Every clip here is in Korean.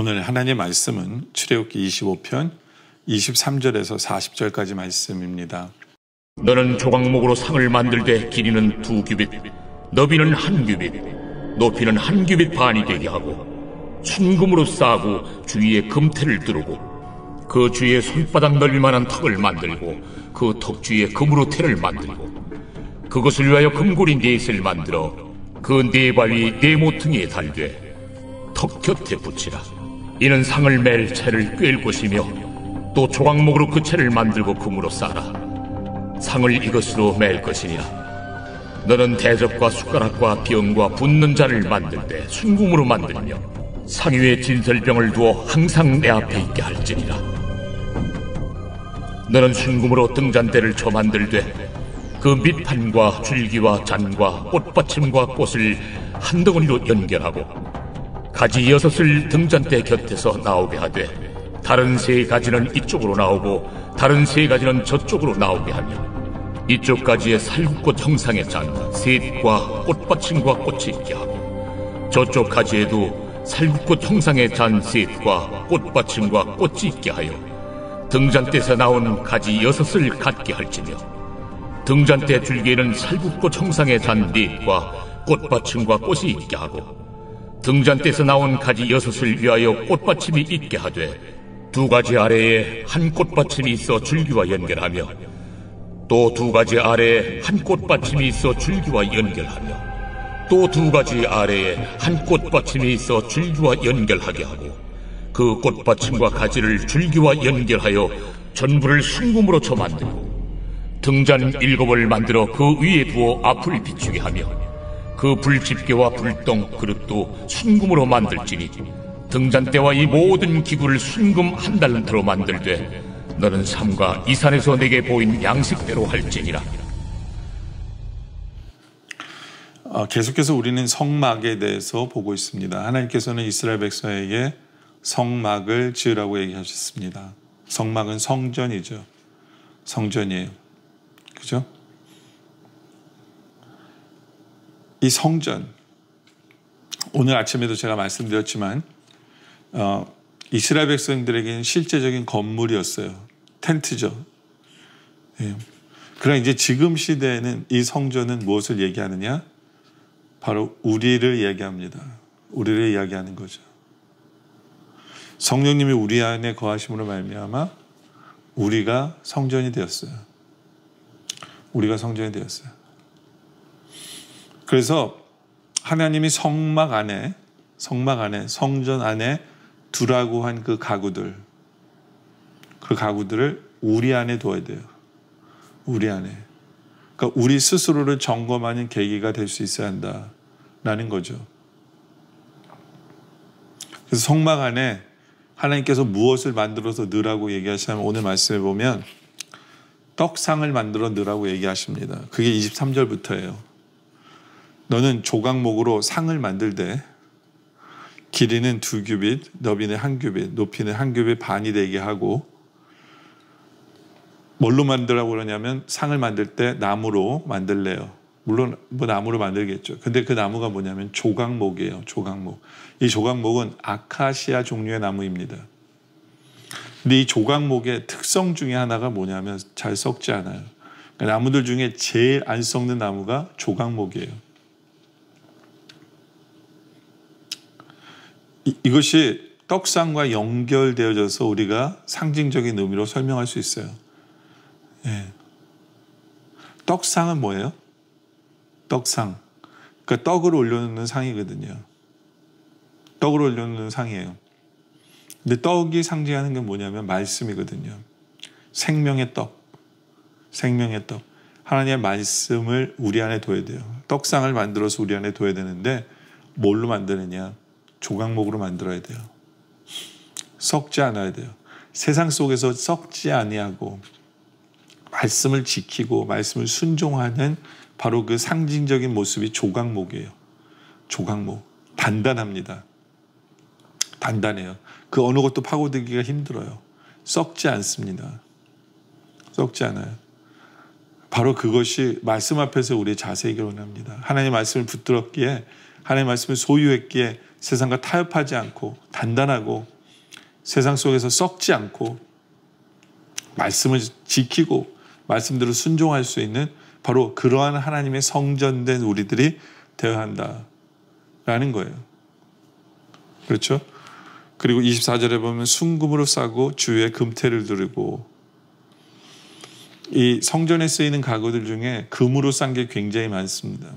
오늘 하나님의 말씀은 출애굽기 25편 23절에서 40절까지 말씀입니다. 너는 조각목으로 상을 만들되 길이는 2규빗, 너비는 1규빗, 높이는 1규빗 반이 되게 하고 순금으로 싸고 주위에 금테를 두르고 그 주위에 손바닥 넓이만한 턱을 만들고 그 턱 주위에 금으로 테를 만들고 그것을 위하여 금고리 4셋을 만들어 그 4발이 4모퉁이에 달되 턱 곁에 붙이라. 이는 상을 맬 채를 꿰을 것이며 또 조각목으로 그 채를 만들고 금으로 싸라. 상을 이것으로 맬 것이니라. 너는 대접과 숟가락과 병과 붓는 잔을 만들 때 순금으로 만들며 상 위에 진설병을 두어 항상 내 앞에 있게 할지니라. 너는 순금으로 등잔대를 쳐 만들되 그 밑판과 줄기와 잔과 꽃받침과 꽃을 한 덩어리로 연결하고 가지 6을 등잔대 곁에서 나오게 하되 다른 3가지는 이쪽으로 나오고 다른 3가지는 저쪽으로 나오게 하며 이쪽 가지에 살구꽃 형상의 잔 셋과 꽃받침과 꽃이 있게 하고 저쪽 가지에도 살구꽃 형상의 잔 셋과 꽃받침과 꽃이 있게 하여 등잔대에서 나온 가지 6을 갖게 할지며 등잔대 줄기에는 살구꽃 형상의 잔 4과 꽃받침과 꽃이 있게 하고 등잔대에서 나온 가지 6을 위하여 꽃받침이 있게 하되 2가지 아래에 한 꽃받침이 있어 줄기와 연결하며 또 2가지 아래에 한 꽃받침이 있어 줄기와 연결하며 또 2가지 아래에 한 꽃받침이 있어 줄기와 연결하게 하고 그 꽃받침과 가지를 줄기와 연결하여 전부를 순금으로 쳐 만들고 등잔 7을 만들어 그 위에 두어 앞을 비추게 하며 그 불집게와 불똥 그릇도 순금으로 만들지니 등잔대와 이 모든 기구를 순금 1달란트로 만들되 너는 삼가 이 산에서 내게 보인 양식대로 할지니라. 계속해서 우리는 성막에 대해서 보고 있습니다. 하나님께서는 이스라엘 백성에게 성막을 지으라고 얘기하셨습니다. 성막은 성전이죠. 성전이에요. 그죠? 이 성전, 오늘 아침에도 제가 말씀드렸지만 이스라엘 백성들에게는 실제적인 건물이었어요. 텐트죠. 예. 그러나 이제 지금 시대에는 이 성전은 무엇을 얘기하느냐? 바로 우리를 얘기합니다. 우리를 이야기하는 거죠. 성령님이 우리 안에 거하심으로 말미암아 우리가 성전이 되었어요. 우리가 성전이 되었어요. 그래서 하나님이 성막 안에, 성전 안에 두라고 한 그 가구들, 그 가구들을 우리 안에 둬야 돼요. 우리 안에. 그러니까 우리 스스로를 점검하는 계기가 될 수 있어야 한다라는 거죠. 그래서 성막 안에 하나님께서 무엇을 만들어서 넣으라고 얘기하시면 오늘 말씀해 보면 떡상을 만들어 넣으라고 얘기하십니다. 그게 23절부터예요. 너는 조각목으로 상을 만들되 길이는 2규빗, 너비는 1규빗, 높이는 1규빗 반이 되게 하고 뭘로 만들라고 그러냐면 상을 만들 때 나무로 만들래요. 물론 뭐 나무로 만들겠죠. 근데 그 나무가 뭐냐면 조각목이에요. 조각목. 이 조각목은 아카시아 종류의 나무입니다. 근데 이 조각목의 특성 중에 하나가 뭐냐면 잘 썩지 않아요. 그러니까 나무들 중에 제일 안 썩는 나무가 조각목이에요. 이것이 떡상과 연결되어져서 우리가 상징적인 의미로 설명할 수 있어요. 예. 떡상은 뭐예요? 떡상. 그러니까 떡을 올려놓는 상이거든요. 떡을 올려놓는 상이에요. 근데 떡이 상징하는 게 뭐냐면 말씀이거든요. 생명의 떡. 생명의 떡. 하나님의 말씀을 우리 안에 둬야 돼요. 떡상을 만들어서 우리 안에 둬야 되는데 뭘로 만드느냐? 조각목으로 만들어야 돼요. 썩지 않아야 돼요. 세상 속에서 썩지 아니하고 말씀을 지키고 말씀을 순종하는 바로 그 상징적인 모습이 조각목이에요. 조각목. 단단합니다. 단단해요. 그 어느 것도 파고들기가 힘들어요. 썩지 않습니다. 썩지 않아요. 바로 그것이 말씀 앞에서 우리의 자세이기를 원합니다. 하나님의 말씀을 붙들었기에, 하나님의 말씀을 소유했기에 세상과 타협하지 않고 단단하고 세상 속에서 썩지 않고 말씀을 지키고 말씀대로 순종할 수 있는 바로 그러한 하나님의 성전된 우리들이 되어야 한다라는 거예요. 그렇죠? 그리고 24절에 보면 순금으로 싸고 주위에 금태를 두르고, 이 성전에 쓰이는 가구들 중에 금으로 싼 게 굉장히 많습니다.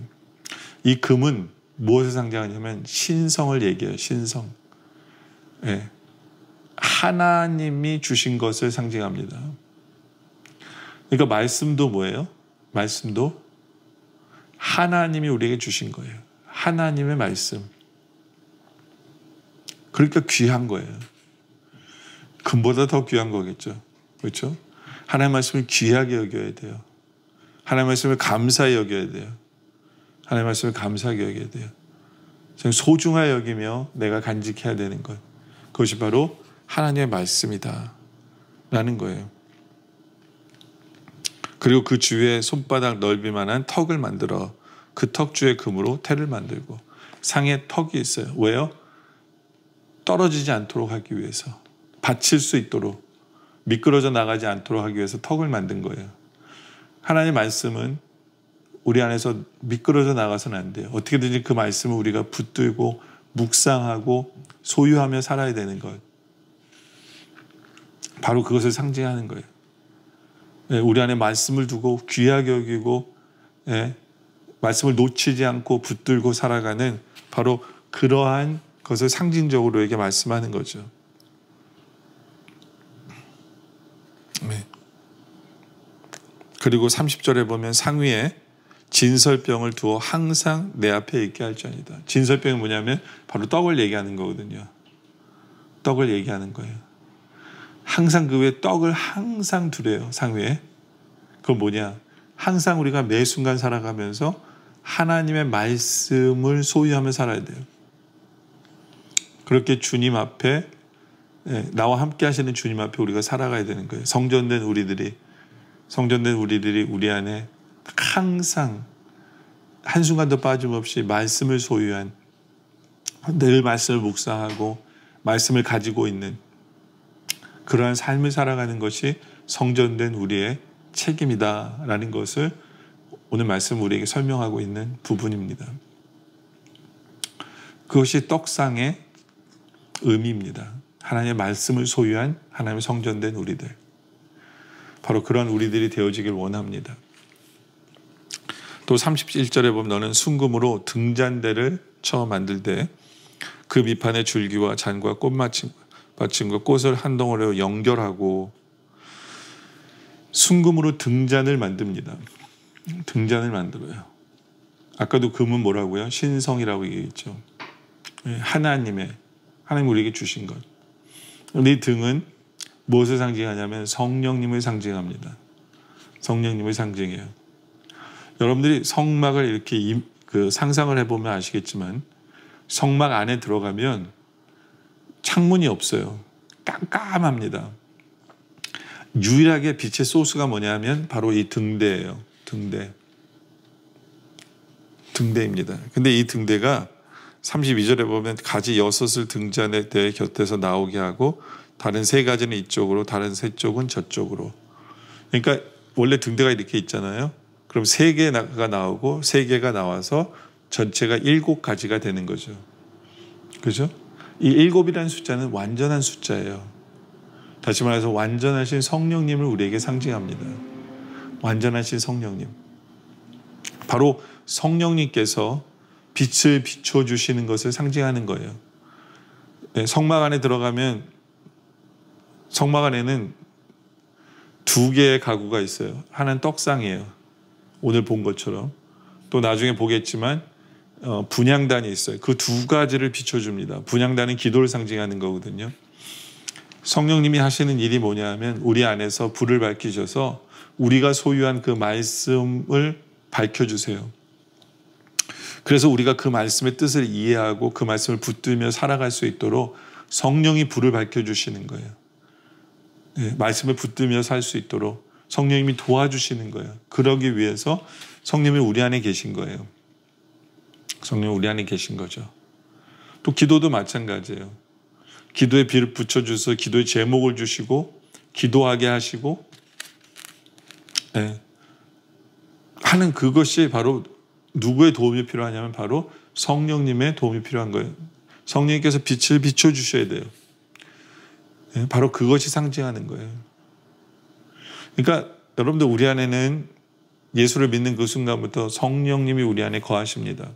이 금은 무엇을 상징하냐면 신성을 얘기해요. 신성. 네. 하나님이 주신 것을 상징합니다. 그러니까 말씀도 뭐예요? 말씀도 하나님이 우리에게 주신 거예요. 하나님의 말씀. 그러니까 귀한 거예요. 금보다 더 귀한 거겠죠. 그렇죠? 하나님의 말씀을 귀하게 여겨야 돼요. 하나님의 말씀을 감사히 여겨야 돼요. 하나님의 말씀을 감사하게 여겨야 돼요. 소중하게 여기며 내가 간직해야 되는 것. 그것이 바로 하나님의 말씀이다 라는 거예요. 그리고 그 주위에 손바닥 넓이만한 턱을 만들어 그 턱 주에 금으로 태를 만들고, 상에 턱이 있어요. 왜요? 떨어지지 않도록 하기 위해서, 받칠 수 있도록, 미끄러져 나가지 않도록 하기 위해서 턱을 만든 거예요. 하나님의 말씀은 우리 안에서 미끄러져 나가서는 안 돼요. 어떻게든지 그 말씀을 우리가 붙들고 묵상하고 소유하며 살아야 되는 것. 바로 그것을 상징하는 거예요. 우리 안에 말씀을 두고 귀하게 여기고, 말씀을 놓치지 않고 붙들고 살아가는 바로 그러한 것을 상징적으로 이렇게 말씀하는 거죠. 그리고 30절에 보면 상위에 진설병을 두어 항상 내 앞에 있게 할지어다. 진설병이 뭐냐면 바로 떡을 얘기하는 거거든요. 떡을 얘기하는 거예요. 항상 그 위에 떡을 항상 두래요. 상위에. 그건 뭐냐? 항상 우리가 매 순간 살아가면서 하나님의 말씀을 소유하며 살아야 돼요. 그렇게 주님 앞에, 나와 함께 하시는 주님 앞에 우리가 살아가야 되는 거예요. 성전된 우리들이 우리 안에 항상 한순간도 빠짐없이 말씀을 소유한, 늘 말씀을 묵상하고 말씀을 가지고 있는 그러한 삶을 살아가는 것이 성전된 우리의 책임이다라는 것을 오늘 말씀 우리에게 설명하고 있는 부분입니다. 그것이 떡상의 의미입니다. 하나님의 말씀을 소유한 하나님의 성전된 우리들, 바로 그런 우리들이 되어지길 원합니다. 또 31절에 보면 너는 순금으로 등잔대를 처음 만들 때 그 밑판에 줄기와 잔과 꽃받침과 꽃을 한 덩어리로 연결하고, 순금으로 등잔을 만듭니다. 등잔을 만들어요. 아까도 금은 뭐라고요? 신성이라고 얘기했죠. 하나님 우리에게 주신 것. 이 등은 무엇을 상징하냐면 성령님을 상징합니다. 성령님을 상징해요. 여러분들이 성막을 이렇게 상상을 해보면 아시겠지만, 성막 안에 들어가면 창문이 없어요. 깜깜합니다. 유일하게 빛의 소스가 뭐냐면 바로 이 등대예요. 등대입니다. 근데 이 등대가 32절에 보면 가지 6을 등잔대 곁에서 나오게 하고, 다른 3가지는 이쪽으로, 다른 3쪽은 저쪽으로. 그러니까 원래 등대가 이렇게 있잖아요. 그럼 3개가 나오고 3개가 나와서 전체가 7가지가 되는 거죠. 그죠? 이 7이라는 숫자는 완전한 숫자예요. 다시 말해서 완전하신 성령님을 우리에게 상징합니다. 완전하신 성령님. 바로 성령님께서 빛을 비춰주시는 것을 상징하는 거예요. 성막 안에 들어가면 성막 안에는 2개의 가구가 있어요. 하나는 떡상이에요. 오늘 본 것처럼. 또 나중에 보겠지만 분향단이 있어요. 그 2가지를 비춰줍니다. 분향단은 기도를 상징하는 거거든요. 성령님이 하시는 일이 뭐냐면 우리 안에서 불을 밝히셔서 우리가 소유한 그 말씀을 밝혀주세요. 그래서 우리가 그 말씀의 뜻을 이해하고 그 말씀을 붙들며 살아갈 수 있도록 성령이 불을 밝혀주시는 거예요. 말씀을 붙들며 살 수 있도록 성령님이 도와주시는 거예요. 그러기 위해서 성령님이 우리 안에 계신 거예요. 성령이 우리 안에 계신 거죠. 또 기도도 마찬가지예요. 기도에 빛을 붙여주셔서 기도의 제목을 주시고 기도하게 하시고 하는 그것이 바로 누구의 도움이 필요하냐면 바로 성령님의 도움이 필요한 거예요. 성령님께서 빛을 비춰주셔야 돼요. 바로 그것이 상징하는 거예요. 그러니까 여러분들 우리 안에는 예수를 믿는 그 순간부터 성령님이 우리 안에 거하십니다.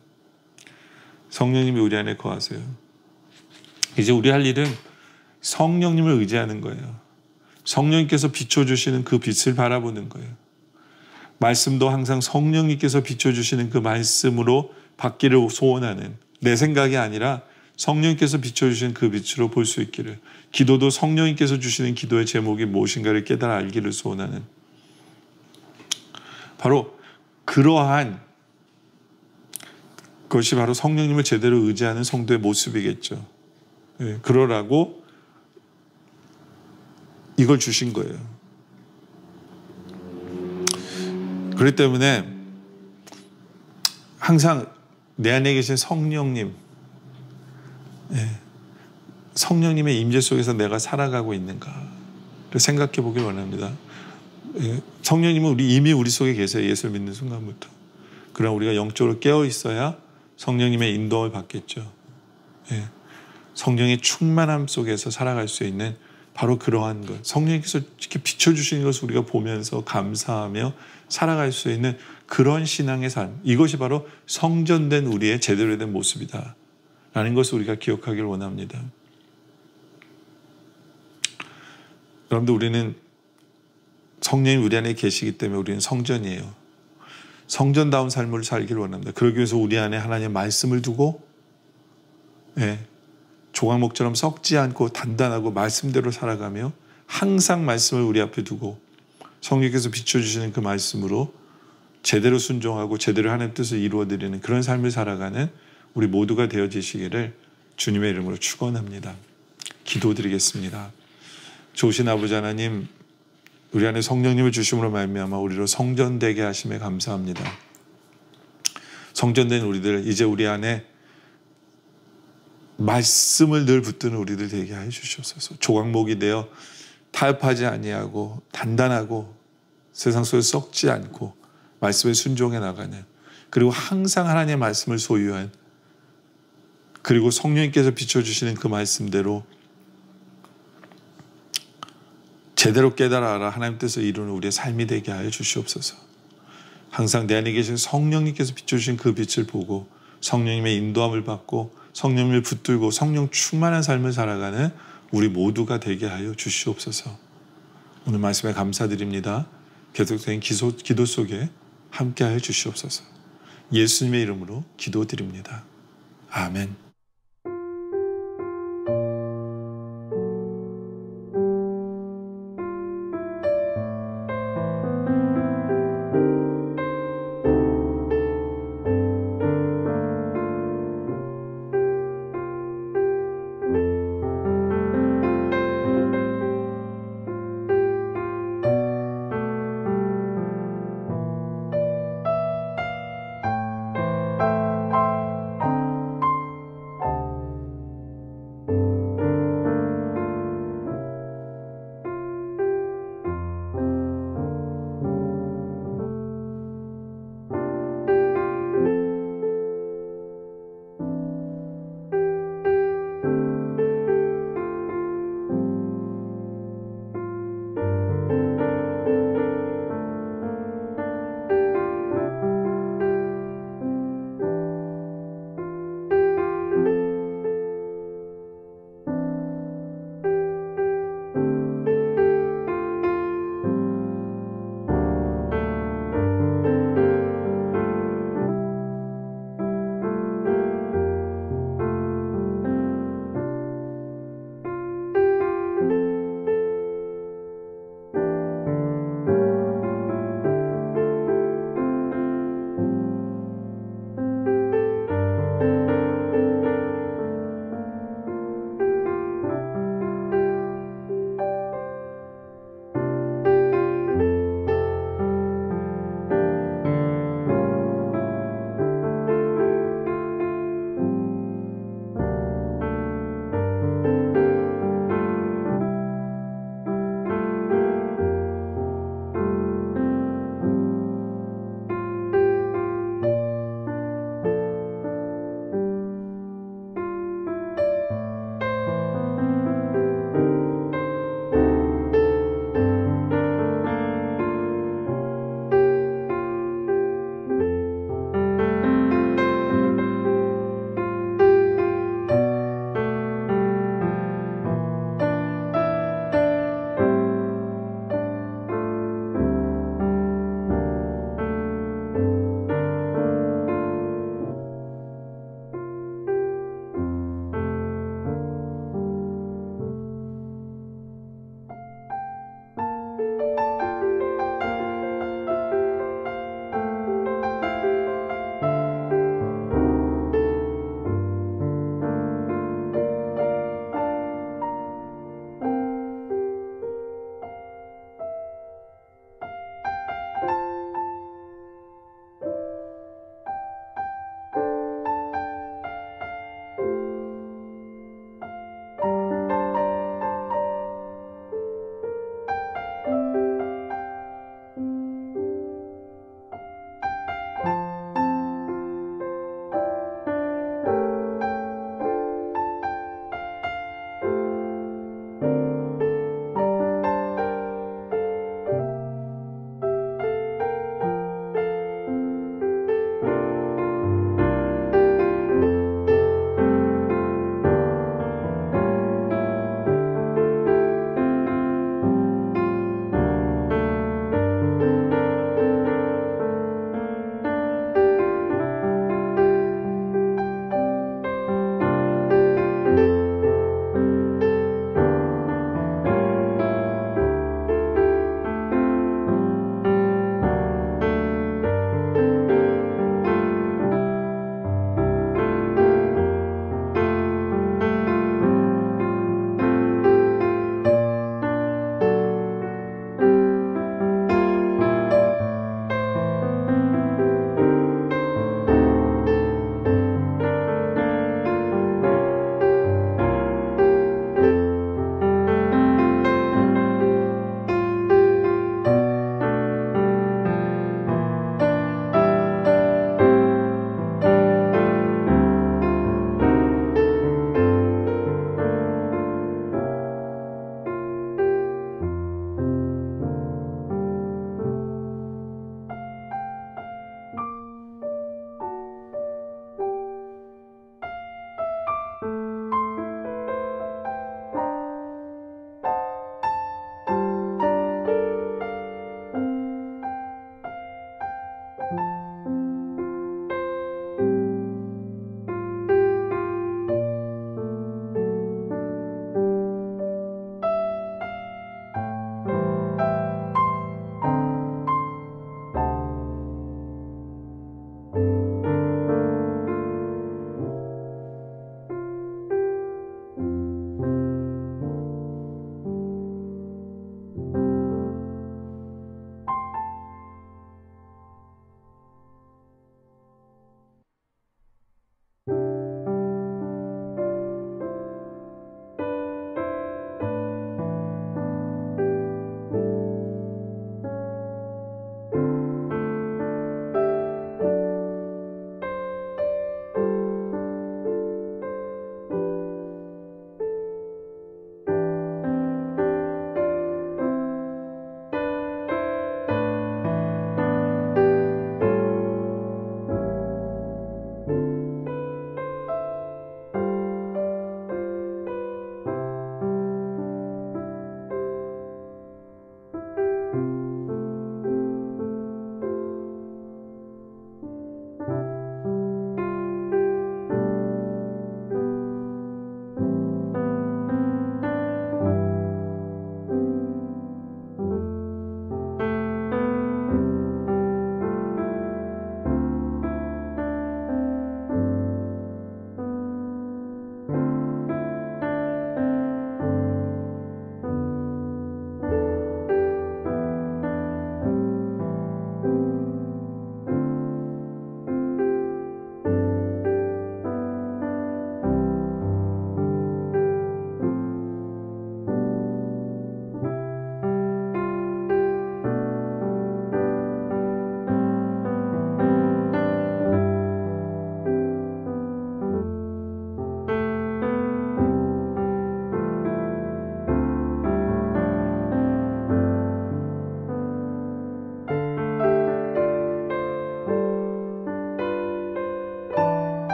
성령님이 우리 안에 거하세요. 이제 우리 할 일은 성령님을 의지하는 거예요. 성령님께서 비춰주시는 그 빛을 바라보는 거예요. 말씀도 항상 성령님께서 비춰주시는 그 말씀으로 받기를 소원하는, 내 생각이 아니라 성령님께서 비춰주시는 그 빛으로 볼 수 있기를, 기도도 성령님께서 주시는 기도의 제목이 무엇인가를 깨달아 알기를 소원하는, 바로 그러한 것이 바로 성령님을 제대로 의지하는 성도의 모습이겠죠. 그러라고 이걸 주신 거예요. 그렇기 때문에 항상 내 안에 계신 성령님, 성령님의 임재 속에서 내가 살아가고 있는가를 생각해 보길 원합니다. 성령님은 이미 우리 속에 계세요. 예수를 믿는 순간부터. 그러나 우리가 영적으로 깨어 있어야 성령님의 인도를 받겠죠. 성령의 충만함 속에서 살아갈 수 있는 바로 그러한 것, 성령님께서 이렇게 비춰주시는 것을 우리가 보면서 감사하며 살아갈 수 있는 그런 신앙의 삶, 이것이 바로 성전된 우리의 제대로 된 모습이다 라는 것을 우리가 기억하기를 원합니다. 여러분들, 우리는 성령이 우리 안에 계시기 때문에 우리는 성전이에요. 성전다운 삶을 살기를 원합니다. 그러기 위해서 우리 안에 하나님의 말씀을 두고 조각목처럼 썩지 않고 단단하고 말씀대로 살아가며 항상 말씀을 우리 앞에 두고 성령께서 비춰주시는 그 말씀으로 제대로 순종하고 제대로 하나님의 뜻을 이루어드리는 그런 삶을 살아가는 우리 모두가 되어지시기를 주님의 이름으로 축원합니다. 기도드리겠습니다. 좋으신 아버지 하나님, 우리 안에 성령님을 주심으로 말미암아 우리로 성전되게 하심에 감사합니다. 성전된 우리들, 이제 우리 안에 말씀을 늘 붙드는 우리들 되게 하여 주시옵소서. 조각목이 되어 타협하지 아니하고 단단하고 세상 속에 썩지 않고 말씀에 순종해 나가는, 그리고 항상 하나님의 말씀을 소유한, 그리고 성령님께서 비춰주시는 그 말씀대로 제대로 깨달아 알아 하나님 뜻을 이루는 우리의 삶이 되게 하여 주시옵소서. 항상 내 안에 계신 성령님께서 비춰주신 그 빛을 보고 성령님의 인도함을 받고 성령님을 붙들고 성령 충만한 삶을 살아가는 우리 모두가 되게 하여 주시옵소서. 오늘 말씀에 감사드립니다. 계속된 기도 속에 함께 하여 주시옵소서. 예수님의 이름으로 기도드립니다. 아멘.